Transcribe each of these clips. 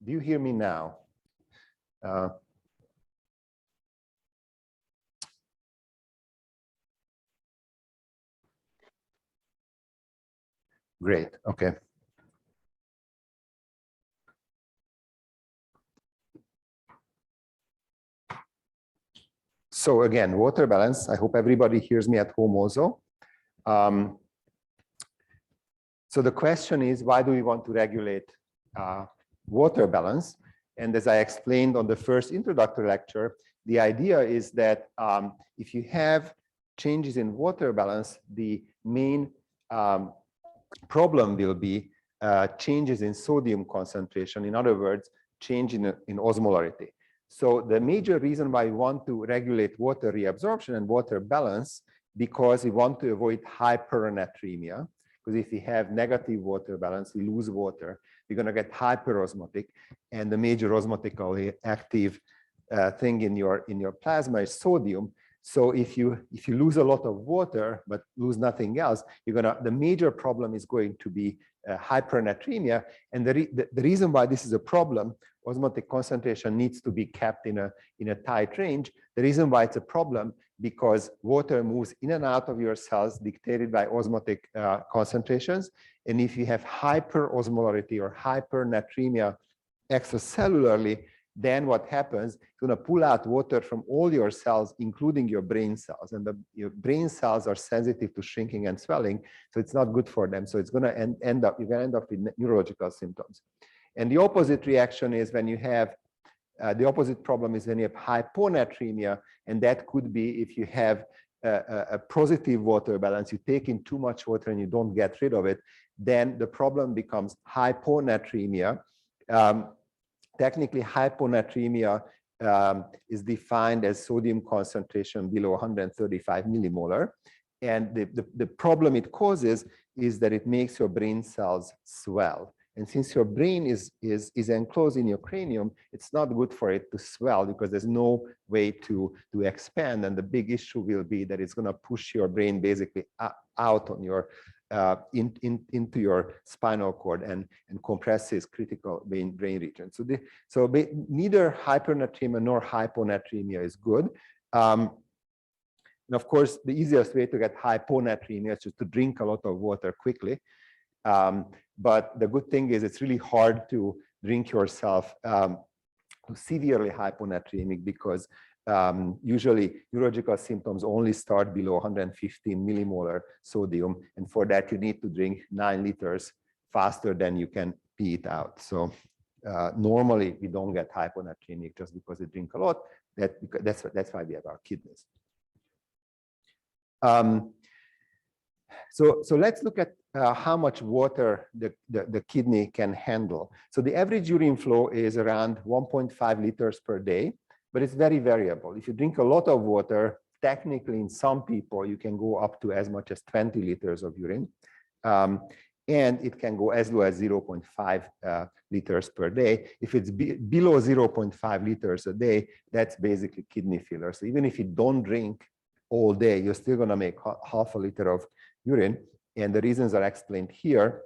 Do you hear me now? Great, okay. So again, water balance. I hope everybody hears me at home also. So the question is, why do we want to regulate water balance? And as I explained on the first introductory lecture, the idea is that if you have changes in water balance, the main problem will be changes in sodium concentration. In other words, change in osmolarity. So the major reason why we want to regulate water reabsorption and water balance, because we want to avoid hypernatremia. Because if we have negative water balance, we lose water, we're going to get hyperosmotic, and the major osmotically active thing in your plasma is sodium. So if you lose a lot of water but lose nothing else, the major problem is going to be hypernatremia. And the reason why this is a problem, osmotic concentration needs to be kept in a tight range. The reason why it's a problem, because water moves in and out of your cells dictated by osmotic concentrations. And if you have hyperosmolarity or hypernatremia extracellularly, then what happens, it's going to pull out water from all your cells, including your brain cells. And your brain cells are sensitive to shrinking and swelling, so it's not good for them. So it's going to end up with neurological symptoms. And the opposite reaction is when you have, the opposite problem is when you have hyponatremia, and that could be if you have a positive water balance, you take in too much water and you don't get rid of it, then the problem becomes hyponatremia. Technically, hyponatremia is defined as sodium concentration below 135 millimolar. And the problem it causes is that it makes your brain cells swell. And since your brain is enclosed in your cranium, it's not good for it to swell because there's no way to expand. And the big issue will be that it's going to push your brain basically out on your into your spinal cord and compresses critical brain region. So neither hypernatremia nor hyponatremia is good. And of course, the easiest way to get hyponatremia is just to drink a lot of water quickly. But the good thing is it's really hard to drink yourself severely hyponatremic, because usually neurological symptoms only start below 115 millimolar sodium, and for that you need to drink 9 liters faster than you can pee it out. So normally we don't get hyponatremic just because we drink a lot. That's why we have our kidneys. So let's look at how much water the kidney can handle. So the average urine flow is around 1.5 liters per day, but it's very variable. If you drink a lot of water, technically in some people, you can go up to as much as 20 liters of urine. And it can go as low as 0.5 liters per day. If it's below 0.5 liters a day, that's basically kidney failure. So even if you don't drink all day, you're still going to make half a liter of urine, and the reasons are explained here.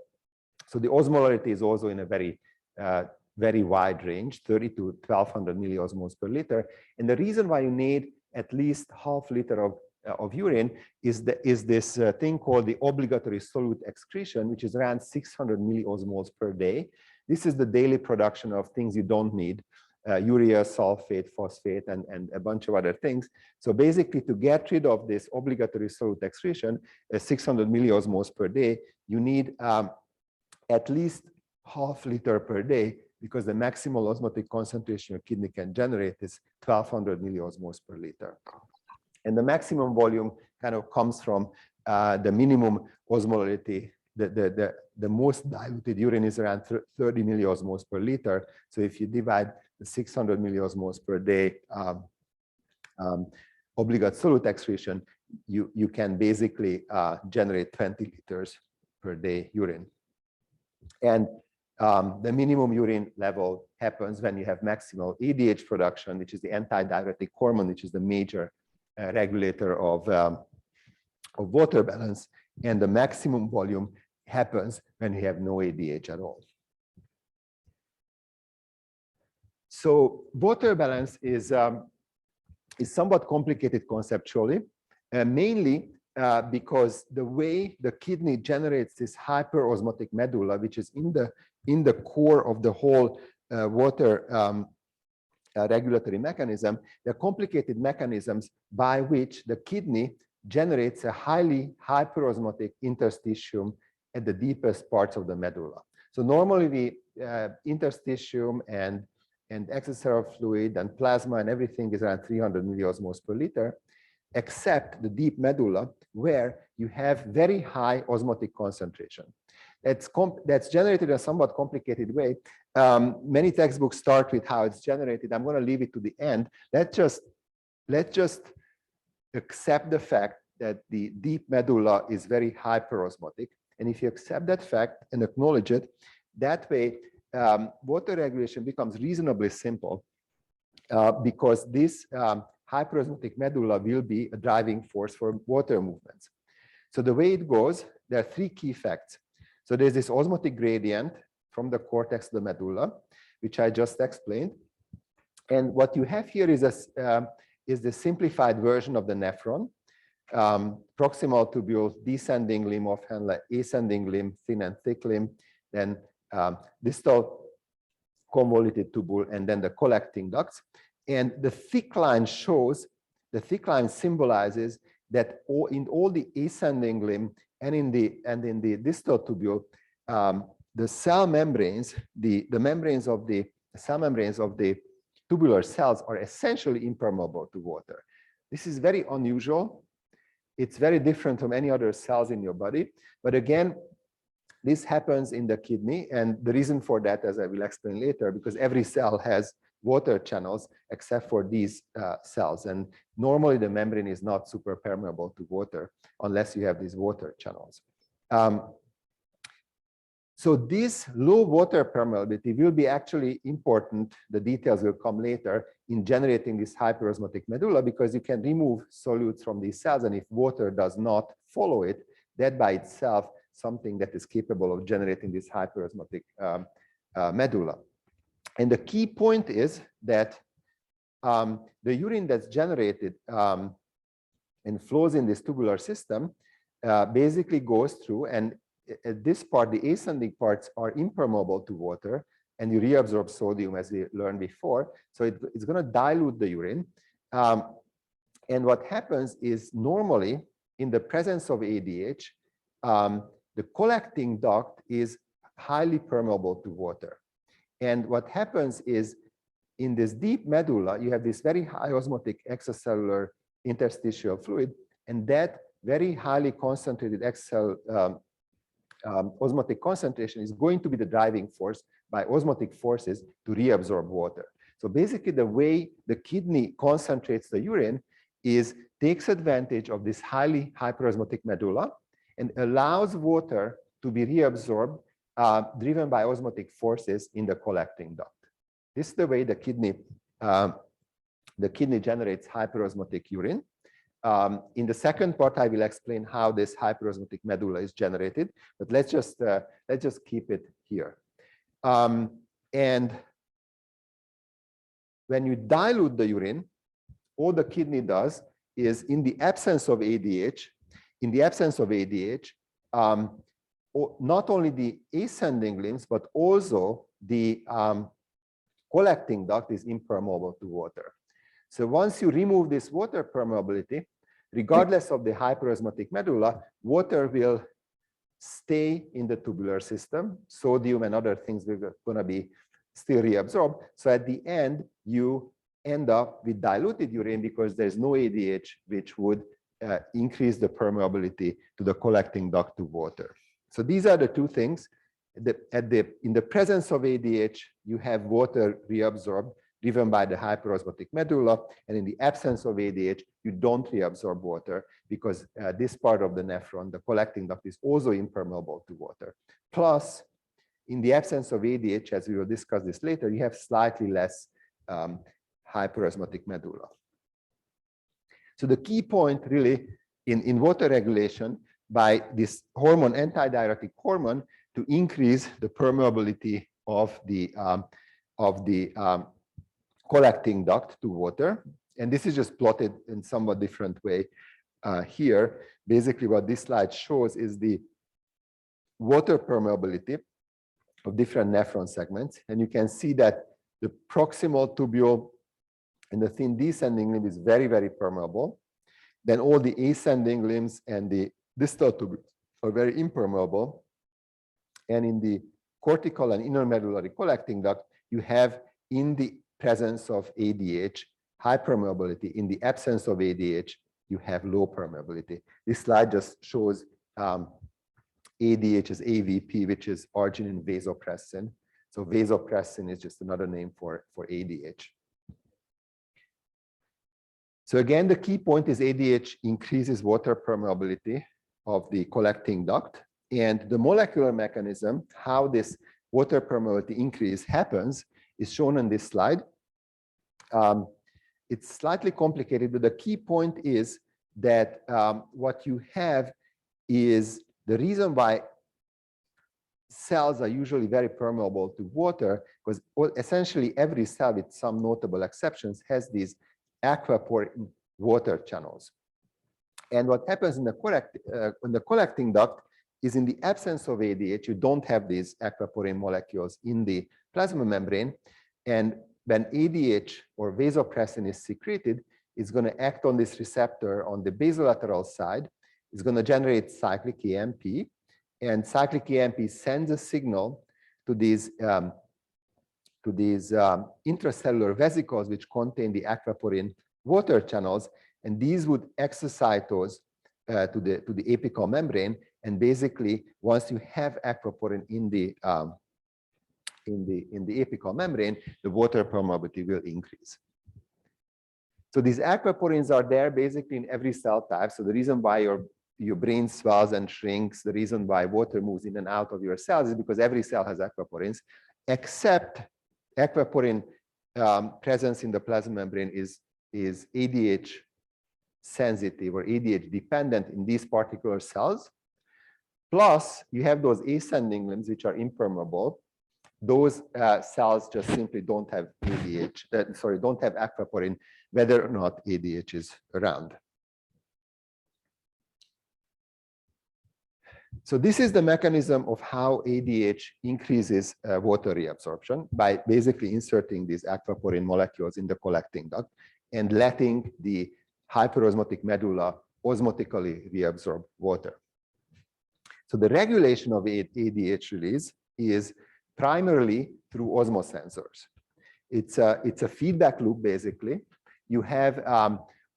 So the osmolarity is also in a very, very wide range, 30 to 1200 milliosmoles per liter. And the reason why you need at least half liter of urine is this thing called the obligatory solute excretion, which is around 600 milliosmoles per day. This is the daily production of things you don't need. Urea, sulfate, phosphate, and a bunch of other things. So basically, to get rid of this obligatory solute excretion, 600 milliosmoles per day, you need at least half liter per day, because the maximal osmotic concentration your kidney can generate is 1200 milliosmoles per liter. And the maximum volume kind of comes from the minimum osmolarity. The most diluted urine is around 30 milliosmoles per liter. So if you divide the 600 milliosmoles per day obligate solute excretion, you can basically generate 20 liters per day urine. And the minimum urine level happens when you have maximal ADH production, which is the antidiuretic hormone, which is the major regulator of water balance. And the maximum volume happens when you have no ADH at all. So water balance is somewhat complicated conceptually, mainly because the way the kidney generates this hyperosmotic medulla, which is in the core of the whole water regulatory mechanism, there are complicated mechanisms by which the kidney generates a highly hyperosmotic interstitium at the deepest parts of the medulla. So normally the interstitium and extracellular fluid and plasma and everything is around 300 milliosmoles per liter, except the deep medulla, where you have very high osmotic concentration. That's generated in a somewhat complicated way. Many textbooks start with how it's generated. I'm going to leave it to the end. Let's just accept the fact that the deep medulla is very hyperosmotic. And if you accept that fact and acknowledge it, that way water regulation becomes reasonably simple because this hyperosmotic medulla will be a driving force for water movements. So the way it goes, there are three key facts. So there's this osmotic gradient from the cortex to the medulla, which I just explained. And what you have here is the simplified version of the nephron. Proximal tubule, descending limb of Henle, ascending limb, thin and thick limb, then distal convoluted tubule, and then the collecting ducts. And the thick line symbolizes that in all the ascending limb and in the distal tubule, the cell membranes, the membranes of the cell membranes of the tubular cells are essentially impermeable to water. This is very unusual. It's very different from any other cells in your body. But again, this happens in the kidney. And the reason for that, as I will explain later, because every cell has water channels except for these cells. And normally the membrane is not super permeable to water unless you have these water channels. So this low water permeability will be actually important. The details will come later in generating this hyperosmotic medulla, because you can remove solutes from these cells. And if water does not follow it, that by itself something that is capable of generating this hyperosmotic medulla. And the key point is that the urine that's generated and flows in this tubular system basically goes through, and at this part, the ascending parts are impermeable to water, and you reabsorb sodium, as we learned before. So it's going to dilute the urine. And what happens is, normally, in the presence of ADH, the collecting duct is highly permeable to water. And what happens is, in this deep medulla, you have this very high osmotic extracellular interstitial fluid, and that very highly concentrated extracellular osmotic concentration is going to be the driving force by osmotic forces to reabsorb water. So basically, the way the kidney concentrates the urine is takes advantage of this highly hyperosmotic medulla and allows water to be reabsorbed, driven by osmotic forces in the collecting duct. This is the way the kidney generates hyperosmotic urine. In the second part, I will explain how this hyperosmotic medulla is generated, but let's just keep it here. And when you dilute the urine, all the kidney does is, in the absence of ADH, not only the ascending limbs, but also the collecting duct is impermeable to water. So once you remove this water permeability, regardless of the hyperosmotic medulla, water will stay in the tubular system. Sodium and other things are going to be still reabsorbed. So at the end, you end up with diluted urine because there's no ADH, which would increase the permeability to the collecting duct to water. So these are the two things. In the presence of ADH, you have water reabsorbed, driven by the hyperosmotic medulla, and in the absence of ADH, you don't reabsorb water because this part of the nephron, the collecting duct, is also impermeable to water. Plus, in the absence of ADH, as we will discuss this later, you have slightly less hyperosmotic medulla. So the key point really in water regulation by this hormone, antidiuretic hormone, to increase the permeability of the collecting duct to water. And this is just plotted in somewhat different way here. Basically, what this slide shows is the water permeability of different nephron segments. And you can see that the proximal tubule and the thin descending limb is very, very permeable. Then all the ascending limbs and the distal tubules are very impermeable. And in the cortical and intermedullary collecting duct, you have, in the presence of ADH, high permeability. In the absence of ADH, you have low permeability. This slide just shows ADH is AVP, which is arginine vasopressin. So vasopressin is just another name for ADH. So again, the key point is ADH increases water permeability of the collecting duct. And the molecular mechanism, how this water permeability increase happens, is shown on this slide. It's slightly complicated, but the key point is that what you have is the reason why cells are usually very permeable to water, because essentially every cell, with some notable exceptions, has these aquaporin water channels. And what happens in the collecting duct is, in the absence of ADH, you don't have these aquaporin molecules in the plasma membrane. And when ADH or vasopressin is secreted, it's going to act on this receptor on the basolateral side. It's going to generate cyclic AMP, and cyclic AMP sends a signal to these intracellular vesicles which contain the aquaporin water channels, and these would exocytose to the apical membrane. And basically, once you have aquaporin in the apical membrane, the water permeability will increase. So these aquaporins are there basically in every cell type. So the reason why your brain swells and shrinks, the reason why water moves in and out of your cells, is because every cell has aquaporins, except aquaporin presence in the plasma membrane is ADH sensitive or ADH dependent in these particular cells. Plus, you have those ascending limbs which are impermeable. Those cells just simply don't have ADH, don't have aquaporin, whether or not ADH is around. So this is the mechanism of how ADH increases water reabsorption, by basically inserting these aquaporin molecules in the collecting duct and letting the hyperosmotic medulla osmotically reabsorb water. So the regulation of ADH release is primarily through osmosensors. It's a feedback loop, basically. You have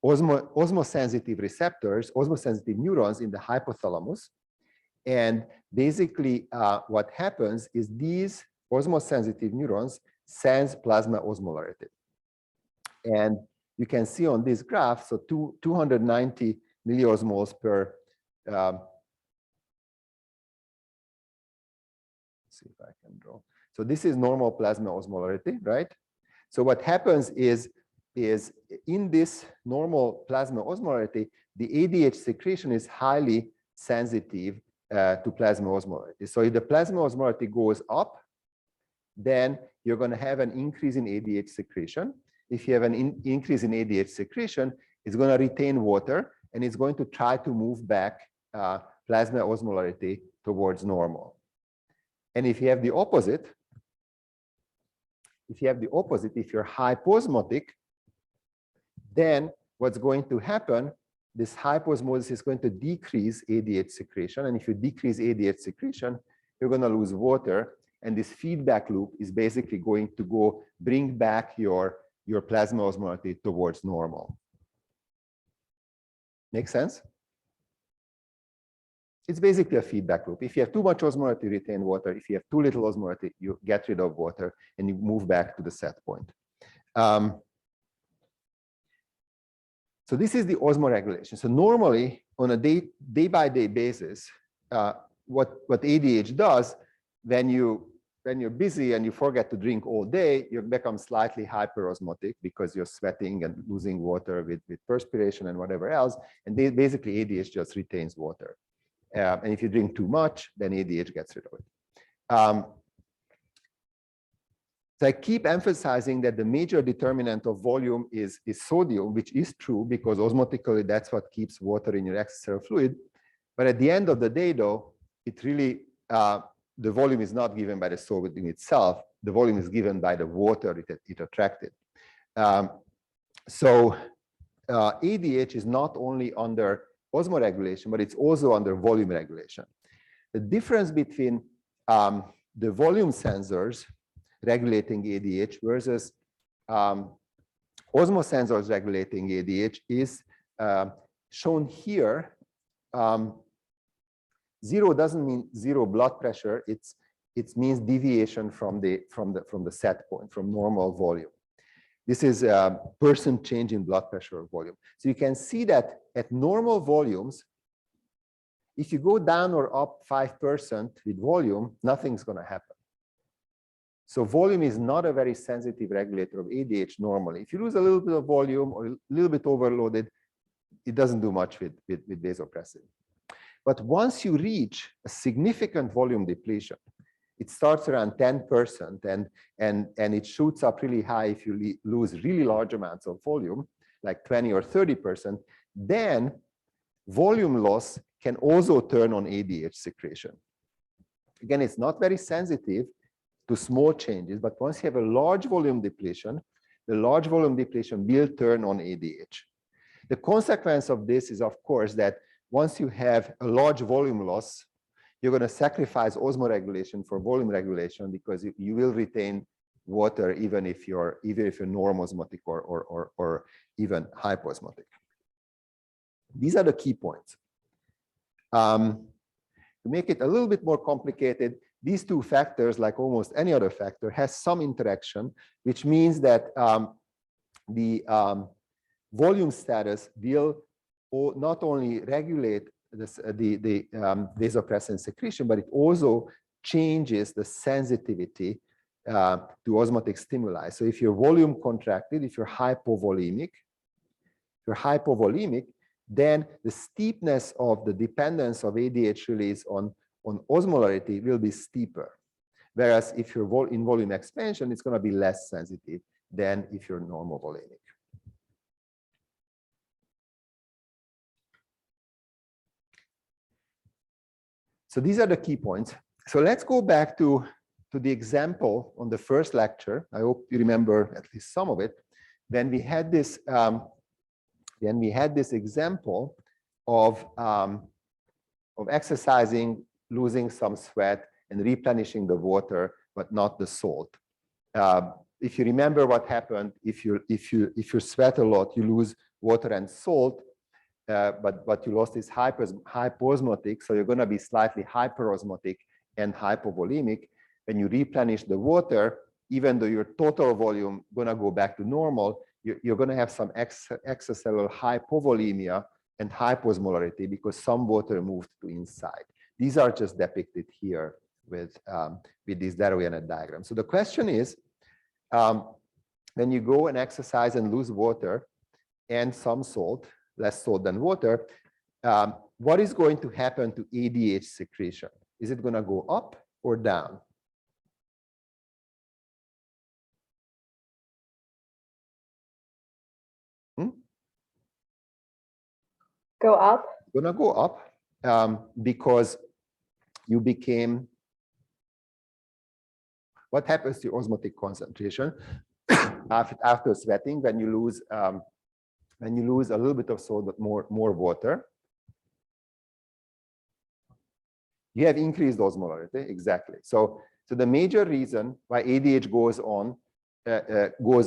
osmosensitive receptors, osmosensitive neurons in the hypothalamus. And basically, what happens is these osmosensitive neurons sense plasma osmolarity. And you can see on this graph, so 290 milliosmoles per, see if I can draw. So this is normal plasma osmolarity, right? So what happens is in this normal plasma osmolarity, the ADH secretion is highly sensitive to plasma osmolarity. So if the plasma osmolarity goes up, then you're going to have an increase in ADH secretion. If you have an increase in ADH secretion, it's going to retain water, and it's going to try to move back plasma osmolarity towards normal. And if you have the opposite, if you're hyposmotic, then what's going to happen, this hyposmosis is going to decrease ADH secretion. And if you decrease ADH secretion, you're going to lose water. And this feedback loop is basically going to go bring back your plasma osmolarity towards normal. Make sense? It's basically a feedback loop. If you have too much osmolarity, you retain water. If you have too little osmolarity, you get rid of water and you move back to the set point. So this is the osmoregulation. So normally, on a day-by-day basis, what ADH does, when you're busy and you forget to drink all day, you become slightly hyperosmotic because you're sweating and losing water with perspiration and whatever else. And basically, ADH just retains water. And if you drink too much, then ADH gets rid of it. So I keep emphasizing that the major determinant of volume is sodium, which is true because osmotically that's what keeps water in your extracellular fluid. But at the end of the day, though, it really, the volume is not given by the sodium itself. The volume is given by the water it attracted. So ADH is not only under osmoregulation, but it's also under volume regulation. The difference between the volume sensors regulating ADH versus osmosensors regulating ADH is shown here. Zero doesn't mean zero blood pressure. It means deviation from the set point, from normal volume. This is a % change in blood pressure or volume. So you can see that at normal volumes, if you go down or up 5% with volume, nothing's going to happen. So volume is not a very sensitive regulator of ADH normally. If you lose a little bit of volume or a little bit overloaded, it doesn't do much with vasopressin. But once you reach a significant volume depletion, it starts around 10% and it shoots up really high if you lose really large amounts of volume, like 20 or 30%, then volume loss can also turn on ADH secretion. Again, it's not very sensitive to small changes, but once you have a large volume depletion, the large volume depletion will turn on ADH. The consequence of this is, of course, that once you have a large volume loss, you're going to sacrifice osmoregulation for volume regulation because you will retain water even if you're normosmotic or even hyposmotic. These are the key points. To make it a little bit more complicated, these two factors, like almost any other factor, has some interaction, which means that the volume status will not only regulate the vasopressin secretion, but it also changes the sensitivity to osmotic stimuli. So if your volume contracted, if you're hypovolemic, then the steepness of the dependence of ADH release on osmolarity will be steeper. Whereas if you're in volume expansion, it's going to be less sensitive than if you're normovolemic. So these are the key points. So let's go back to the example on the first lecture. I hope you remember at least some of it. Then we had this example of exercising, losing some sweat, and replenishing the water, but not the salt. If you remember what happened, if you sweat a lot, you lose water and salt. But you lost is hyposmotic, so you're going to be slightly hyperosmotic and hypovolemic. When you replenish the water, even though your total volume going to go back to normal, you're going to have some extracellular hypovolemia and hyposmolarity because some water moved to inside. These are just depicted here with this Darwinian diagram. So the question is, when you go and exercise and lose water and some salt, less salt than water, what is going to happen to ADH secretion? Is it going to go up or down? Go up. Going to go up because you became, what happens to osmotic concentration after sweating when you lose a little bit of salt but more water? You have increased osmolarity, exactly. So the major reason why ADH goes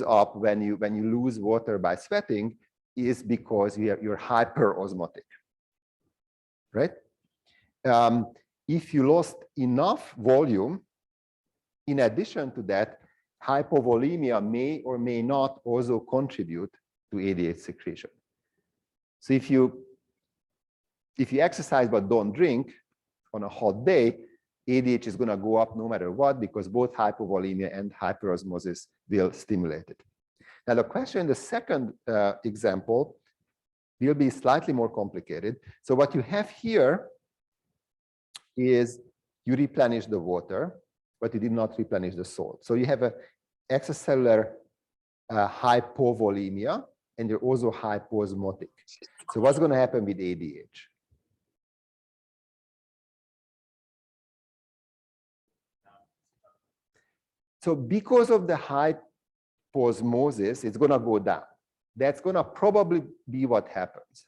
up when you lose water by sweating is because you're hyperosmotic, right? If you lost enough volume, in addition to that, hypovolemia may or may not also contribute to ADH secretion. So if you exercise but don't drink on a hot day, ADH is going to go up no matter what because both hypovolemia and hyperosmosis will stimulate it. Now the question in the second example will be slightly more complicated. So what you have here is you replenish the water, but you did not replenish the salt. So you have extracellular hypovolemia, and you're also hyposmotic. So what's going to happen with ADH? So because of the hyposmosis, it's going to go down. That's going to probably be what happens.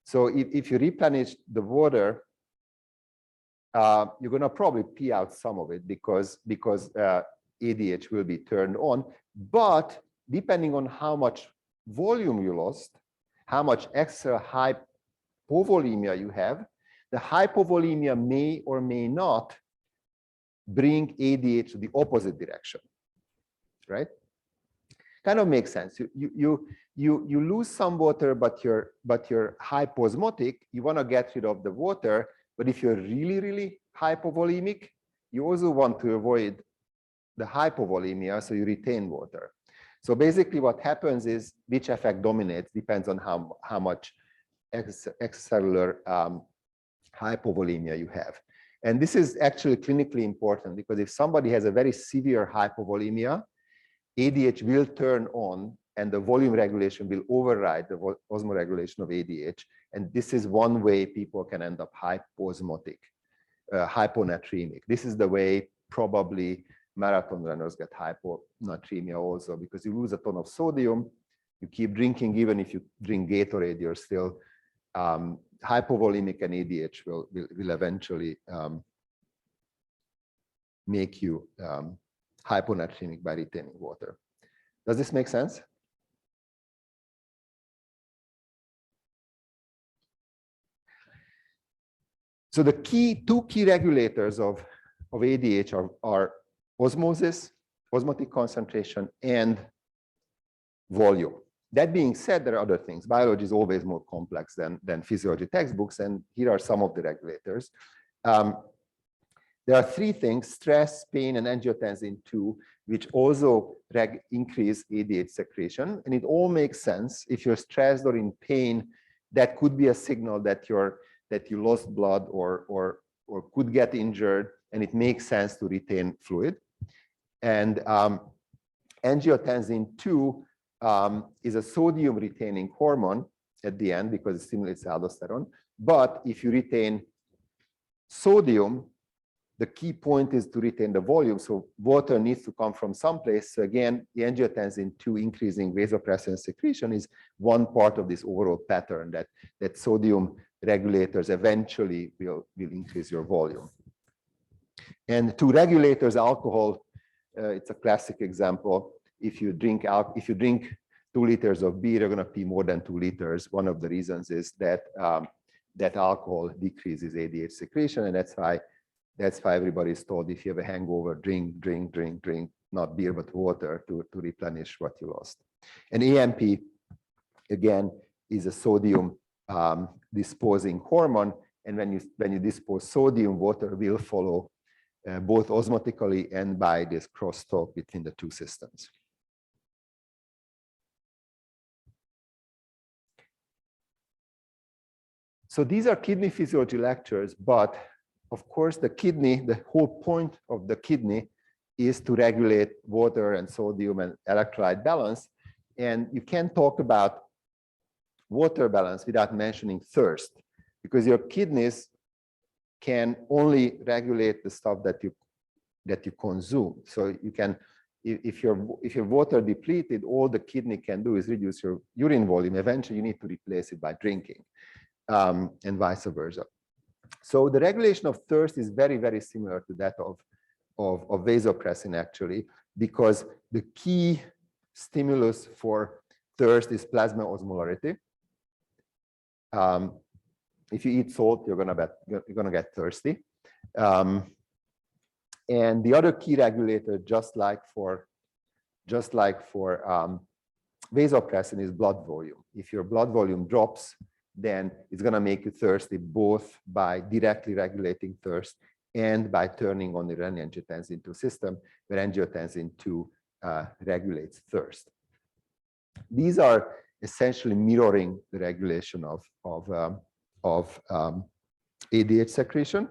So if you replenish the water, you're going to probably pee out some of it because ADH will be turned on. But depending on how much volume you lost, how much extra hypovolemia you have, the hypovolemia may or may not bring ADH to the opposite direction, right? Kind of makes sense. You lose some water, but you're hyposmotic. You want to get rid of the water, but if you're really hypovolemic, you also want to avoid the hypovolemia, so you retain water. So basically, what happens is which effect dominates depends on how much extracellular hypovolemia you have. And this is actually clinically important because if somebody has a very severe hypovolemia, ADH will turn on and the volume regulation will override the osmoregulation of ADH. And this is one way people can end up hyposmotic, hyponatremic. This is the way probably marathon runners get hyponatremia also, because you lose a ton of sodium, you keep drinking, even if you drink Gatorade, you're still hypovolemic, and ADH will eventually make you hyponatremic by retaining water. Does this make sense? So the two key regulators of ADH are osmosis, osmotic concentration, and volume. That being said, there are other things. Biology is always more complex than physiology textbooks, and here are some of the regulators. There are three things: stress, pain, and angiotensin II, which also increase ADH secretion. And it all makes sense. If you're stressed or in pain, that could be a signal that you lost blood or could get injured, and it makes sense to retain fluid. And angiotensin II is a sodium retaining hormone at the end because it stimulates aldosterone. But if you retain sodium, the key point is to retain the volume. So water needs to come from someplace. So again, the angiotensin II increasing vasopressin secretion is one part of this overall pattern that sodium regulators eventually will increase your volume. And two regulators, alcohol, it's a classic example. If you drink 2 liters of beer, you're going to pee more than 2 liters. One of the reasons is that alcohol decreases ADH secretion, and that's why everybody's told if you have a hangover, drink, not beer but water to replenish what you lost. And AMP again is a sodium disposing hormone, and when you dispose sodium, water will follow both osmotically and by this crosstalk between the two systems. So these are kidney physiology lectures, but of course the whole point of the kidney is to regulate water and sodium and electrolyte balance. And you can't talk about water balance without mentioning thirst, because your kidneys can only regulate the stuff that you consume. So you can, if you're water depleted, all the kidney can do is reduce your urine volume. Eventually you need to replace it by drinking, and vice versa. So the regulation of thirst is very similar to that of vasopressin, actually, because the key stimulus for thirst is plasma osmolarity. If you eat salt, you're gonna get thirsty. And the other key regulator, just like for vasopressin, is blood volume. If your blood volume drops, then it's going to make you thirsty, both by directly regulating thirst and by turning on the renin-angiotensin II system, where angiotensin II regulates thirst. These are essentially mirroring the regulation of ADH secretion.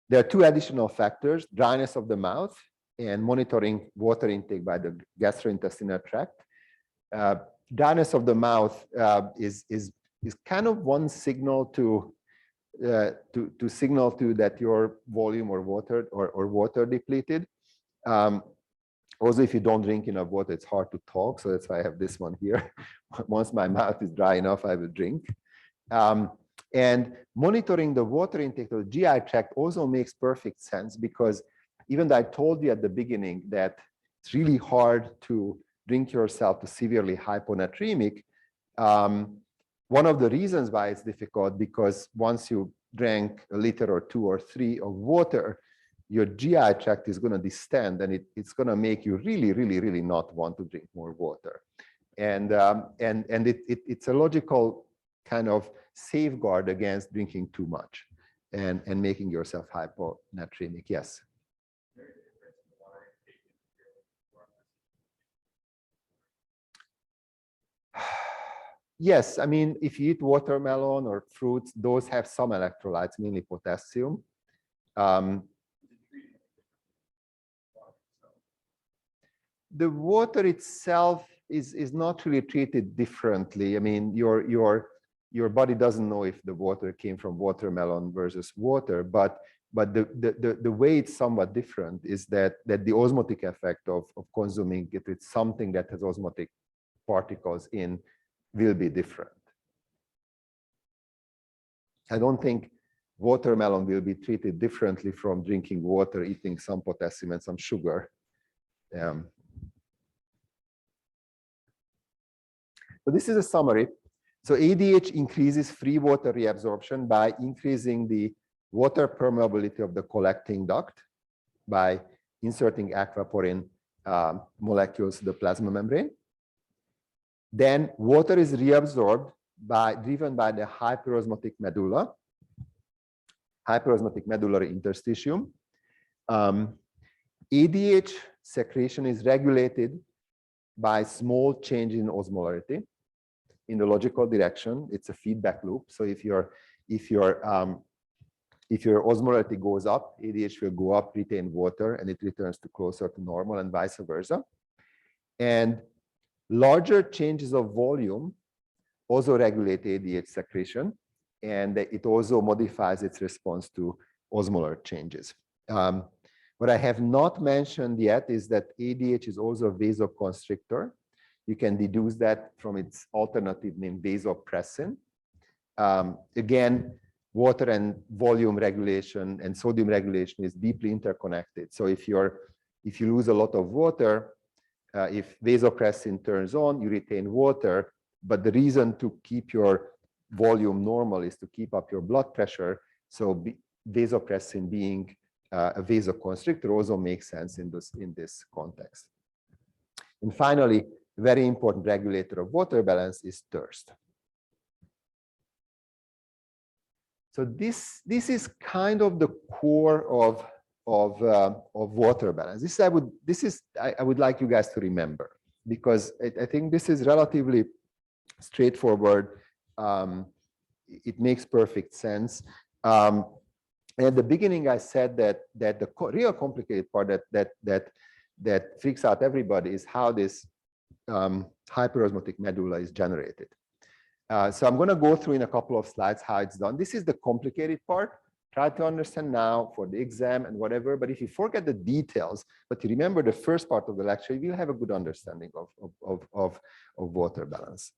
There are two additional factors: dryness of the mouth and monitoring water intake by the gastrointestinal tract. Dryness of the mouth is kind of one signal to signal to that your volume or water depleted. Also, if you don't drink enough water, it's hard to talk. So that's why I have this one here. Once my mouth is dry enough, I will drink. And monitoring the water intake of the GI tract also makes perfect sense, because even though I told you at the beginning that it's really hard to drink yourself to severely hyponatremic, one of the reasons why it's difficult, because once you drank a liter or 2 or 3 of water, your GI tract is going to distend, and it's going to make you really not want to drink more water. And it's a logical kind of safeguard against drinking too much and making yourself hyponatremic. Yes. Yes, I mean, if you eat watermelon or fruits, those have some electrolytes, mainly potassium. The water itself is not really treated differently. I mean, your body doesn't know if the water came from watermelon versus water, but the way it's somewhat different is that the osmotic effect of consuming it, it's something that has osmotic particles in, will be different. I don't think watermelon will be treated differently from drinking water, eating some potassium and some sugar. So this is a summary. So ADH increases free water reabsorption by increasing the water permeability of the collecting duct by inserting aquaporin molecules to the plasma membrane. Then water is reabsorbed driven by the hyperosmotic medulla, hyperosmotic medullary interstitium. ADH secretion is regulated by small change in osmolarity in the logical direction. It's a feedback loop. So if your osmolarity goes up, ADH will go up, retain water, and it returns to closer to normal, and vice versa. And larger changes of volume also regulate ADH secretion, and it also modifies its response to osmolar changes. What I have not mentioned yet is that ADH is also a vasoconstrictor. You can deduce that from its alternative name, vasopressin. Again, water and volume regulation and sodium regulation is deeply interconnected. So if you lose a lot of water, if vasopressin turns on, you retain water, but the reason to keep your volume normal is to keep up your blood pressure. So vasopressin being a vasoconstrictor also makes sense in this context. And finally, a very important regulator of water balance is thirst. So this is kind of the core of water balance. I would like you guys to remember, because I think this is relatively straightforward. It makes perfect sense. And at the beginning, I said that the real complicated part that freaks out everybody is how this hyperosmotic medulla is generated. So I'm going to go through in a couple of slides how it's done. This is the complicated part. Try to understand now for the exam and whatever. But if you forget the details, but you remember the first part of the lecture, you will have a good understanding of water balance.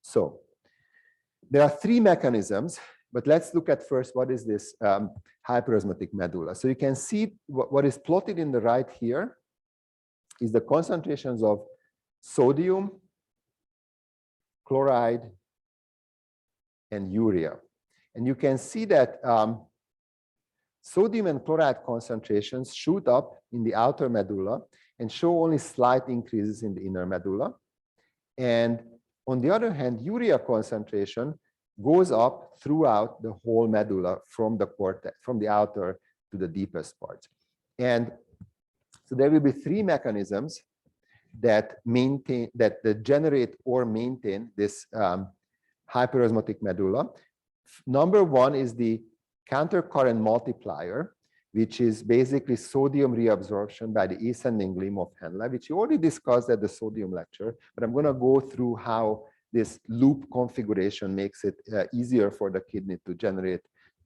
So there are 3 mechanisms, but let's look at first what is this hyperosmotic medulla. So you can see what is plotted in the right here is the concentrations of sodium, chloride, and urea. And you can see that sodium and chloride concentrations shoot up in the outer medulla and show only slight increases in the inner medulla. And on the other hand, urea concentration goes up throughout the whole medulla from the cortex, from the outer to the deepest part. And so there will be 3 mechanisms that generate or maintain this hyperosmotic medulla. Number 1 is the countercurrent multiplier. which is basically sodium reabsorption by the ascending limb of Henle, which you already discussed at the sodium lecture, but I'm going to go through how this loop configuration makes it easier for the kidney to generate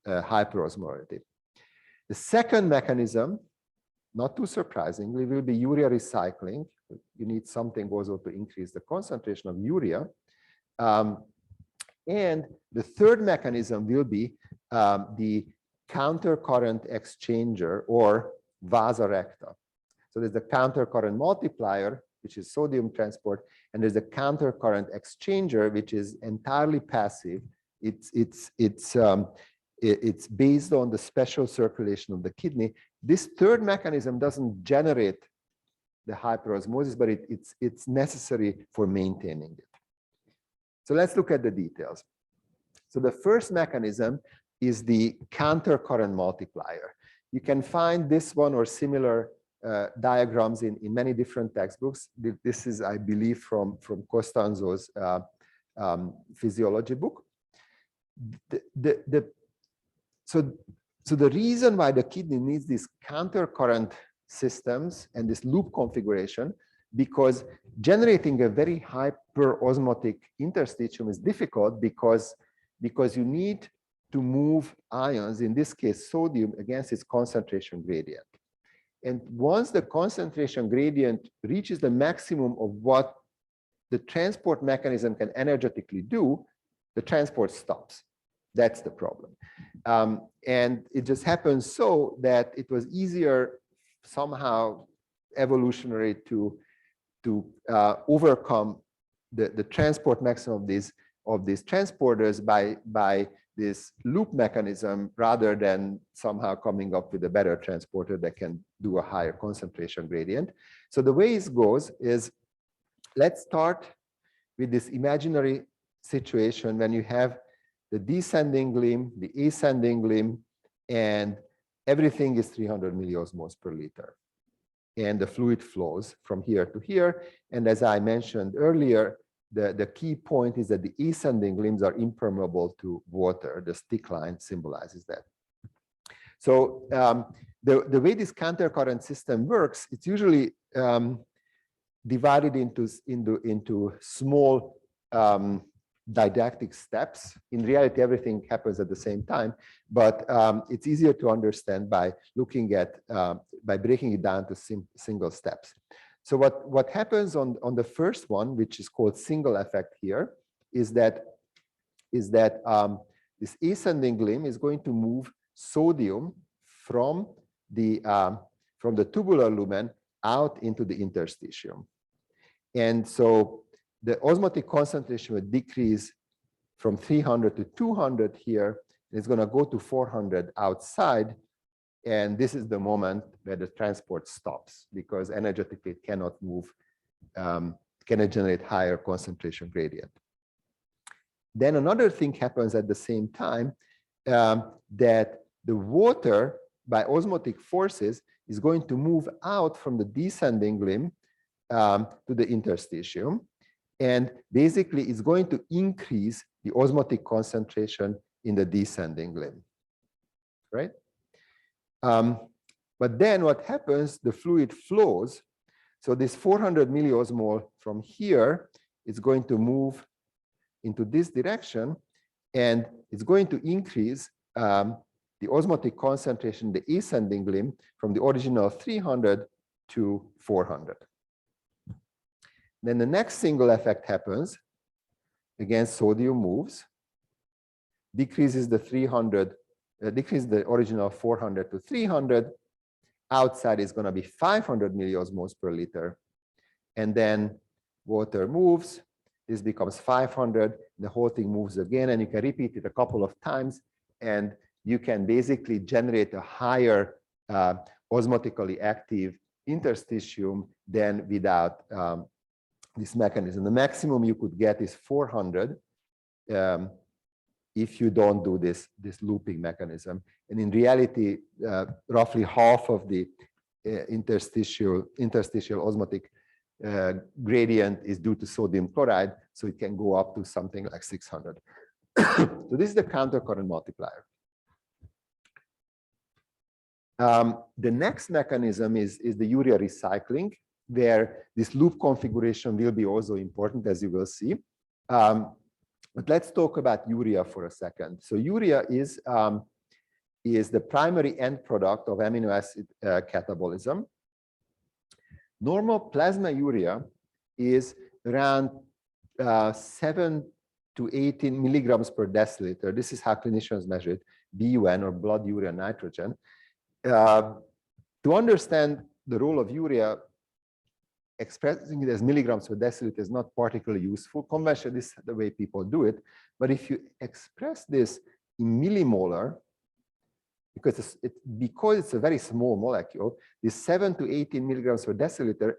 hyperosmolarity. The second mechanism, not too surprisingly, will be urea recycling. You need something also to increase the concentration of urea. And the third mechanism will be the countercurrent exchanger, or vasa recta. So there's the countercurrent multiplier, which is sodium transport, and there's the countercurrent exchanger, which is entirely passive. It's based on the special circulation of the kidney. This third mechanism doesn't generate the hyperosmosis, but it's necessary for maintaining it. So let's look at the details. So the first mechanism is the countercurrent multiplier. You can find this one or similar diagrams in many different textbooks. This is, I believe, from Costanzo's physiology book. So the reason why the kidney needs these countercurrent systems and this loop configuration, because generating a very hyperosmotic interstitium is difficult because you need to move ions, in this case sodium, against its concentration gradient. And once the concentration gradient reaches the maximum of what the transport mechanism can energetically do, the transport stops. That's the problem. And it just happens so that it was easier somehow evolutionary to overcome the transport maximum of these transporters by this loop mechanism, rather than somehow coming up with a better transporter that can do a higher concentration gradient. So the way it goes is, let's start with this imaginary situation when you have the descending limb, the ascending limb, and everything is 300 milliosmoles per liter. And the fluid flows from here to here. And as I mentioned earlier, the key point is that the ascending limbs are impermeable to water. The stick line symbolizes that. So the way this countercurrent system works, it's usually divided into small didactic steps. In reality, everything happens at the same time, but it's easier to understand by looking at, by breaking it down to single steps. So what happens on the first one, which is called single effect here, is that this ascending limb is going to move sodium from the tubular lumen out into the interstitium. And so the osmotic concentration will decrease from 300 to 200 here. It's going to go to 400 outside. And this is the moment where the transport stops, because energetically it cannot move, cannot generate higher concentration gradient. Then another thing happens at the same time, that the water, by osmotic forces, is going to move out from the descending limb to the interstitium. And basically, it's going to increase the osmotic concentration in the descending limb, right? But then what happens, the fluid flows. So this 400 milliosmol from here is going to move into this direction, and it's going to increase the osmotic concentration, the ascending limb, from the original 300 to 400. Then the next single effect happens. Again, sodium moves, decreases the 300, decreases the original 400 to 300. Outside is going to be 500 milliosmoles per liter. And then water moves. This becomes 500. The whole thing moves again, and you can repeat it a couple of times, and you can basically generate a higher osmotically active interstitium than without this mechanism. The maximum you could get is 400 if you don't do this looping mechanism. And in reality, roughly half of the interstitial osmotic gradient is due to sodium chloride, so it can go up to something like 600. So this is the countercurrent multiplier. The next mechanism is the urea recycling, where this loop configuration will be also important, as you will see. But let's talk about urea for a second. So urea is the primary end product of amino acid catabolism. Normal plasma urea is around 7 to 18 milligrams per deciliter. This is how clinicians measure it, BUN, or blood urea nitrogen. To understand the role of urea, expressing it as milligrams per deciliter is not particularly useful. Conventionally, this is the way people do it. But if you express this in millimolar, because it's a very small molecule, this 7 to 18 milligrams per deciliter,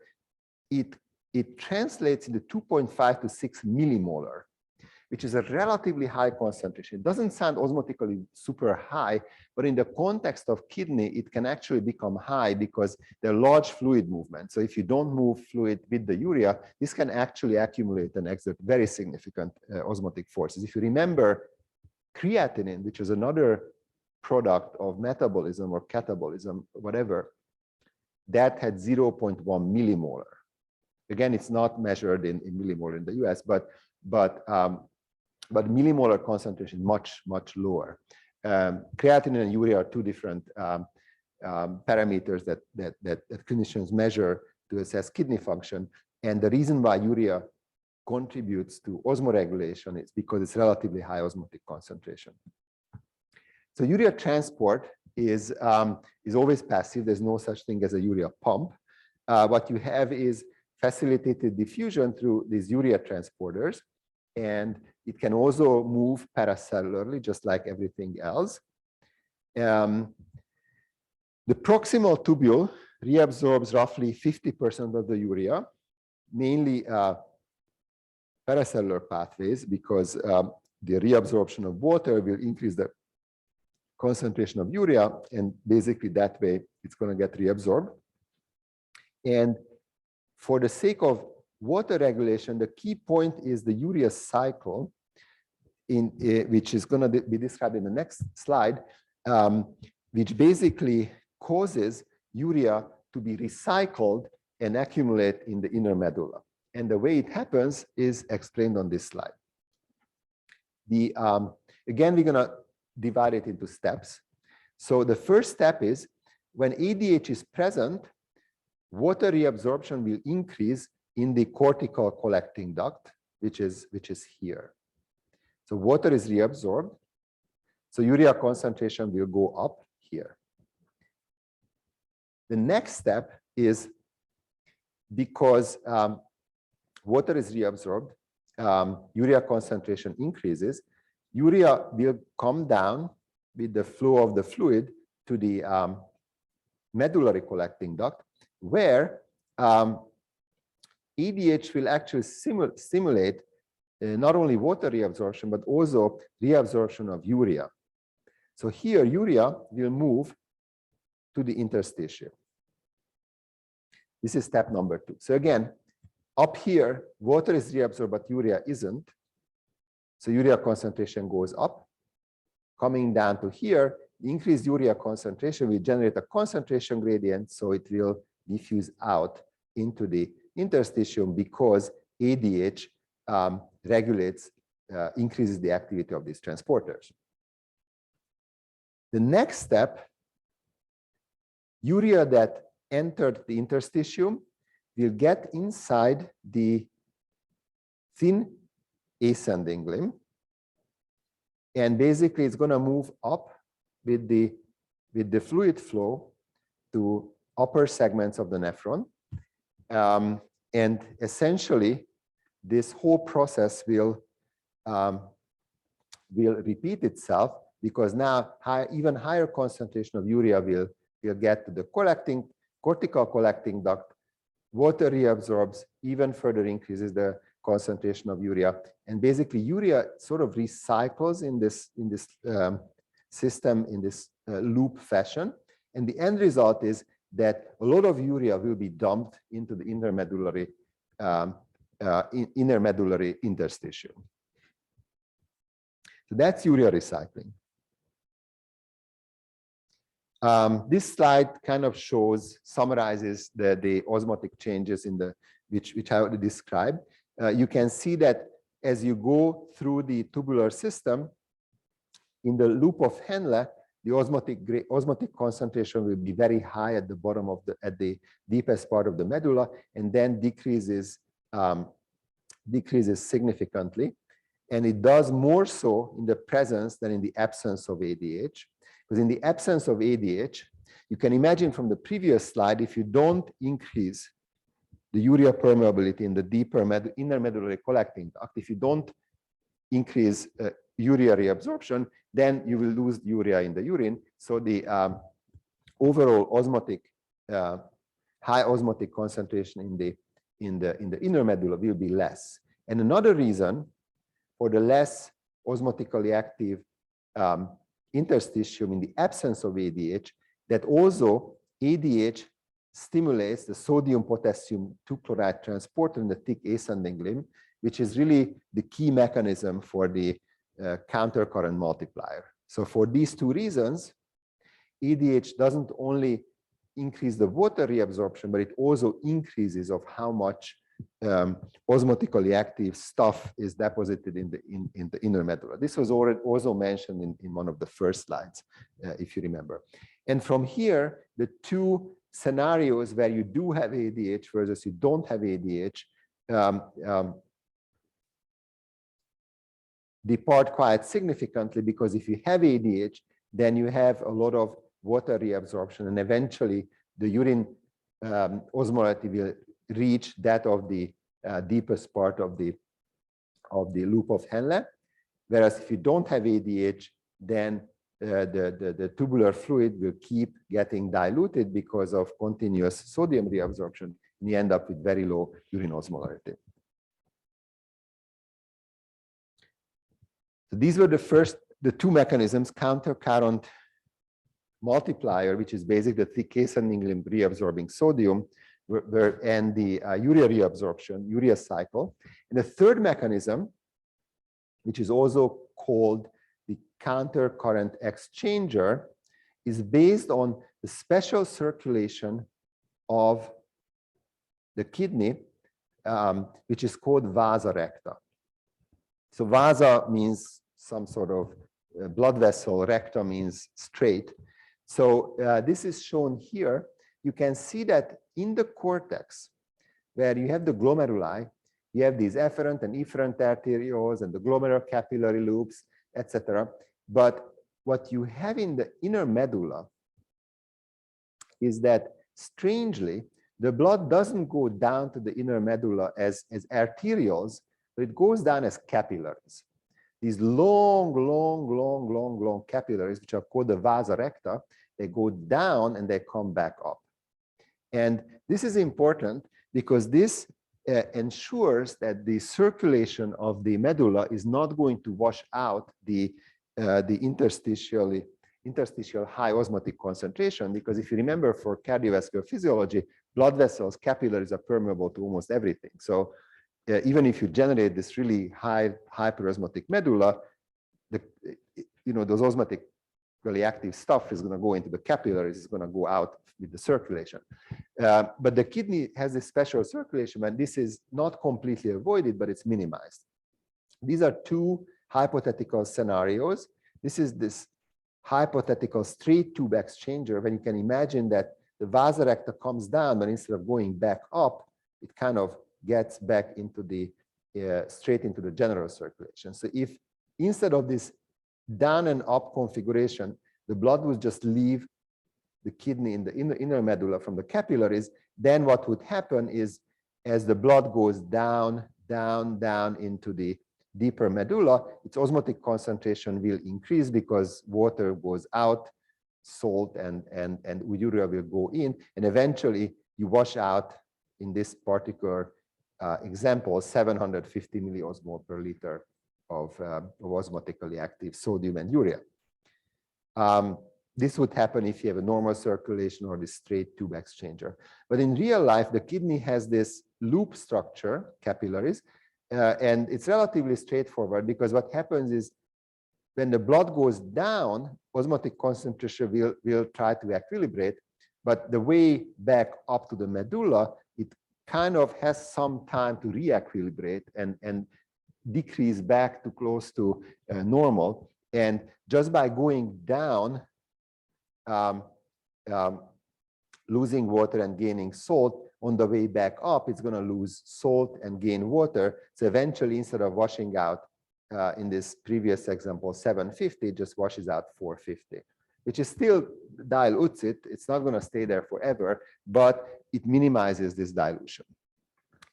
it translates into 2.5 to 6 millimolar, which is a relatively high concentration. It doesn't sound osmotically super high, but in the context of kidney, it can actually become high because there are large fluid movements. So if you don't move fluid with the urea, this can actually accumulate and exert very significant osmotic forces. If you remember creatinine, which is another product of metabolism or catabolism, whatever, that had 0.1 millimolar. Again, it's not measured in millimolar in the US, but millimolar concentration much lower. Creatinine and urea are two different parameters that clinicians measure to assess kidney function. And the reason why urea contributes to osmoregulation is because it's relatively high osmotic concentration. So urea transport is always passive. There's no such thing as a urea pump. What you have is facilitated diffusion through these urea transporters, and it can also move paracellularly, just like everything else. The proximal tubule reabsorbs roughly 50% of the urea, mainly paracellular pathways, because the reabsorption of water will increase the concentration of urea, and basically that way it's going to get reabsorbed. And for the sake of water regulation, the key point is the urea cycle, which is going to be described in the next slide, which basically causes urea to be recycled and accumulate in the inner medulla. And the way it happens is explained on this slide. Again, we're going to divide it into steps. So the first step is when ADH is present, water reabsorption will increase in the cortical collecting duct, which is here. So water is reabsorbed. So urea concentration will go up here. The next step is because water is reabsorbed, urea concentration increases, urea will come down with the flow of the fluid to the medullary collecting duct, where ADH will actually stimulate not only water reabsorption, but also reabsorption of urea. So here, urea will move to the interstitium. This is step number 2. So again, up here, water is reabsorbed, but urea isn't. So urea concentration goes up. Coming down to here, the increased urea concentration will generate a concentration gradient, so it will diffuse out into the interstitium because ADH regulates, increases the activity of these transporters. The next step, urea that entered the interstitium will get inside the thin ascending limb, and basically it's going to move up with the fluid flow to upper segments of the nephron, and essentially this whole process will repeat itself, because now even higher concentration of urea will get to the cortical collecting duct. Water reabsorbs, even further increases the concentration of urea, and basically urea sort of recycles in this system, in this loop fashion, and the end result is that a lot of urea will be dumped into the inner medullary interstitium. So that's urea recycling. This slide kind of summarizes the osmotic changes in the which I already described. You can see that as you go through the tubular system, in the loop of Henle, the osmotic concentration will be very high at the bottom of the deepest part of the medulla, and then decreases significantly. And it does more so in the presence than in the absence of ADH. Because in the absence of ADH, you can imagine from the previous slide, if you don't increase the urea permeability in the deeper inner medullary collecting duct, if you don't increase urea reabsorption, then you will lose urea in the urine. So the overall osmotic, high osmotic concentration in the inner medulla will be less. And another reason for the less osmotically active interstitium in the absence of ADH, that also ADH stimulates the sodium-potassium 2-chloride transporter in the thick ascending limb, which is really the key mechanism for the countercurrent multiplier. So for these two reasons, ADH doesn't only increase the water reabsorption, but it also increases of how much osmotically active stuff is deposited in the inner medulla. This was already also mentioned in one of the first slides, if you remember. And from here, the two scenarios where you do have ADH versus you don't have ADH depart quite significantly, because if you have ADH, then you have a lot of water reabsorption, and eventually the urine osmolarity will reach that of the deepest part of the loop of Henle. Whereas if you don't have ADH, then the tubular fluid will keep getting diluted because of continuous sodium reabsorption, and you end up with very low urine osmolarity. So these were the two mechanisms: countercurrent multiplier, which is basically the thick ascending limb reabsorbing sodium, and the urea reabsorption, urea cycle. And the third mechanism, which is also called the countercurrent exchanger, is based on the special circulation of the kidney, which is called vasa recta. So vasa means some sort of blood vessel, recta means straight. So this is shown here. You can see that in the cortex, where you have the glomeruli, you have these efferent and efferent arterioles and the glomerular capillary loops, etc. But what you have in the inner medulla is that, strangely, the blood doesn't go down to the inner medulla as arterioles, but it goes down as capillaries. These long capillaries, which are called the vasa recta, they go down and they come back up. And this is important because this ensures that the circulation of the medulla is not going to wash out the interstitial high osmotic concentration, because if you remember, for cardiovascular physiology, blood vessels, capillaries are permeable to almost everything. So even if you generate this really high hyperosmotic medulla, those osmotically active stuff is going to go into the capillaries, is going to go out with the circulation. But the kidney has a special circulation, and this is not completely avoided, but it's minimized. These are two hypothetical scenarios. This is this hypothetical straight tube exchanger, when you can imagine that the vasa recta comes down, but instead of going back up, it kind of gets back into the straight into the general circulation. So if instead of this down and up configuration, the blood would just leave the kidney in the inner medulla from the capillaries, then what would happen is, as the blood goes down into the deeper medulla, its osmotic concentration will increase because water goes out, salt and urea will go in, and eventually you wash out, in this particular example, 750 milliosmol per liter of osmotically active sodium and urea. This would happen if you have a normal circulation or this straight tube exchanger. But in real life, the kidney has this loop structure, capillaries, and it's relatively straightforward, because what happens is when the blood goes down, osmotic concentration will try to equilibrate, but the way back up to the medulla, it kind of has some time to re-equilibrate and decrease back to close to normal. And just by going down, losing water and gaining salt, on the way back up, it's going to lose salt and gain water. So eventually, instead of washing out, in this previous example, 750, it just washes out 450, which is still dilutes it. It's not going to stay there forever, but it minimizes this dilution.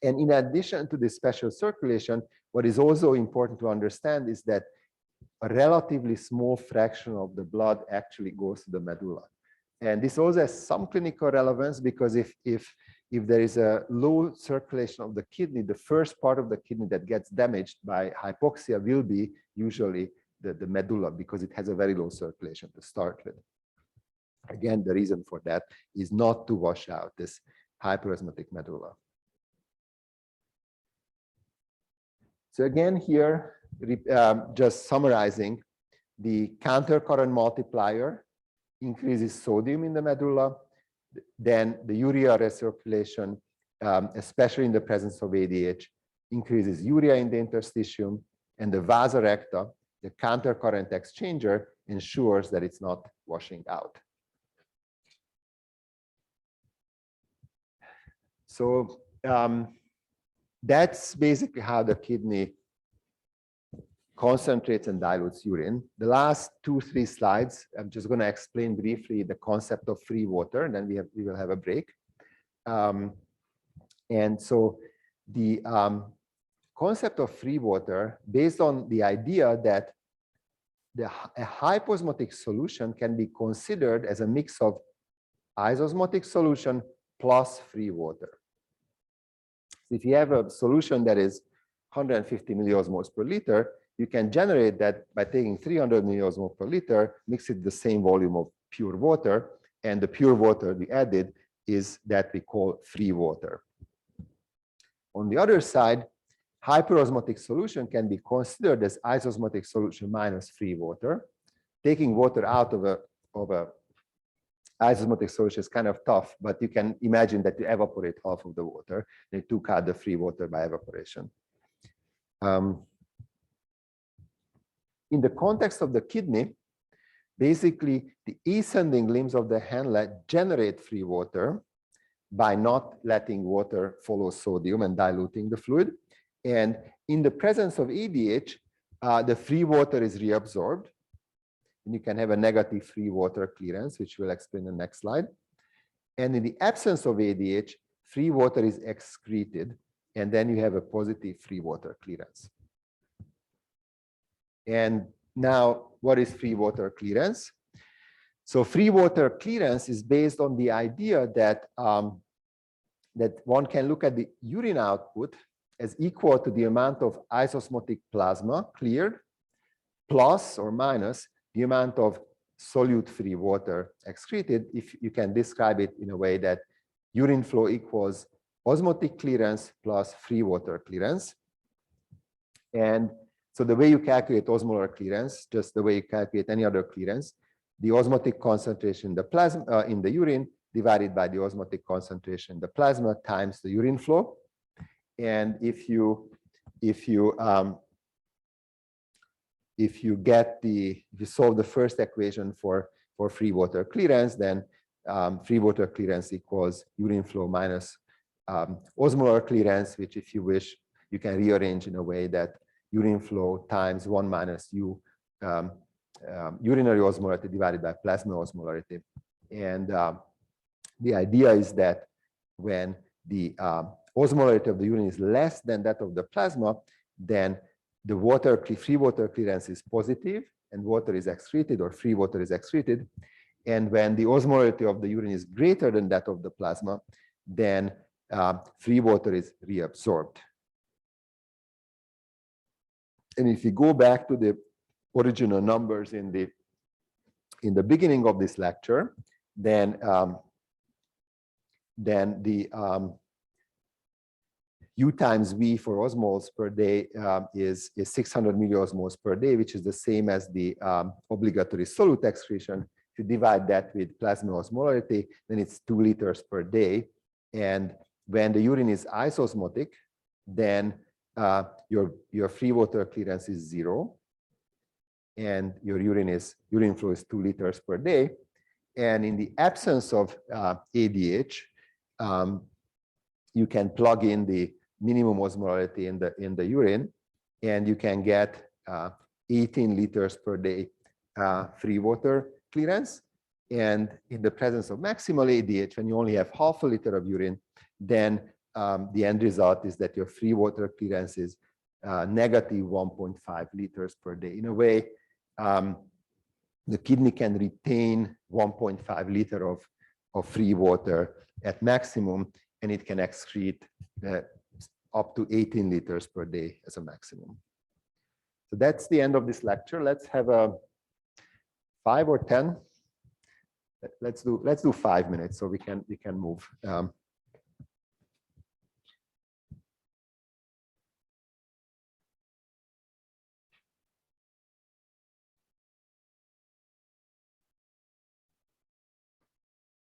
And in addition to this special circulation, what is also important to understand is that a relatively small fraction of the blood actually goes to the medulla. And this also has some clinical relevance, because if there is a low circulation of the kidney, the first part of the kidney that gets damaged by hypoxia will be usually the medulla, because it has a very low circulation to start with. Again, the reason for that is not to wash out this hyperosmotic medulla. So again, here, just summarizing, the countercurrent multiplier increases sodium in the medulla. Then the urea recirculation, especially in the presence of ADH, increases urea in the interstitium, and the vasa recta, the countercurrent exchanger, ensures that it's not washing out. So that's basically how the kidney concentrates and dilutes urine. The last 2-3 slides, I'm just going to explain briefly the concept of free water, and then we will have a break. And so the concept of free water, based on the idea that a hyposmotic solution can be considered as a mix of isosmotic solution plus free water. If you have a solution that is 150 milliosmoles per liter, you can generate that by taking 300 milliosmoles per liter, mix it the same volume of pure water, and the pure water we added is that we call free water. On the other side, hyperosmotic solution can be considered as isosmotic solution minus free water. Taking water out of a isosmotic solution is kind of tough, but you can imagine that you evaporate half of the water. They took out the free water by evaporation. In the context of the kidney, basically the ascending limbs of the handlet generate free water by not letting water follow sodium and diluting the fluid. And in the presence of ADH, the free water is reabsorbed. And you can have a negative free water clearance, which we'll explain in the next slide. And in the absence of ADH, free water is excreted, and then you have a positive free water clearance. And now, what is free water clearance? So free water clearance is based on the idea that, that one can look at the urine output as equal to the amount of isosmotic plasma cleared plus or minus the amount of solute free water excreted. If you can describe it in a way that urine flow equals osmotic clearance plus free water clearance. And so the way you calculate osmolar clearance, just the way you calculate any other clearance, the osmotic concentration in the plasma in the urine divided by the osmotic concentration in the plasma times the urine flow. And if you solve the first equation for free water clearance, then free water clearance equals urine flow minus osmolar clearance, which, if you wish, you can rearrange in a way that urine flow times 1 minus u urinary osmolarity divided by plasma osmolarity. And the idea is that when the osmolarity of the urine is less than that of the plasma, then the free water clearance is positive and water is excreted, or free water is excreted. And when the osmolarity of the urine is greater than that of the plasma, then free water is reabsorbed. And if you go back to the original numbers in the beginning of this lecture, then U times V for osmoles per day is 600 milliosmoles per day, which is the same as the obligatory solute excretion. If you divide that with plasma osmolarity, then it's 2 liters per day. And when the urine is isosmotic, then your free water clearance is 0, and your urine flow is 2 liters per day. And in the absence of ADH, you can plug in the minimum osmolarity in the urine, and you can get 18 liters per day free water clearance. And in the presence of maximal ADH, when you only have half a liter of urine, then the end result is that your free water clearance is negative 1.5 liters per day. In a way, the kidney can retain 1.5 liter of free water at maximum, and it can excrete up to 18 liters per day as a maximum. So that's the end of this lecture. Let's have a 5 or 10. Let's do 5 minutes so we can move.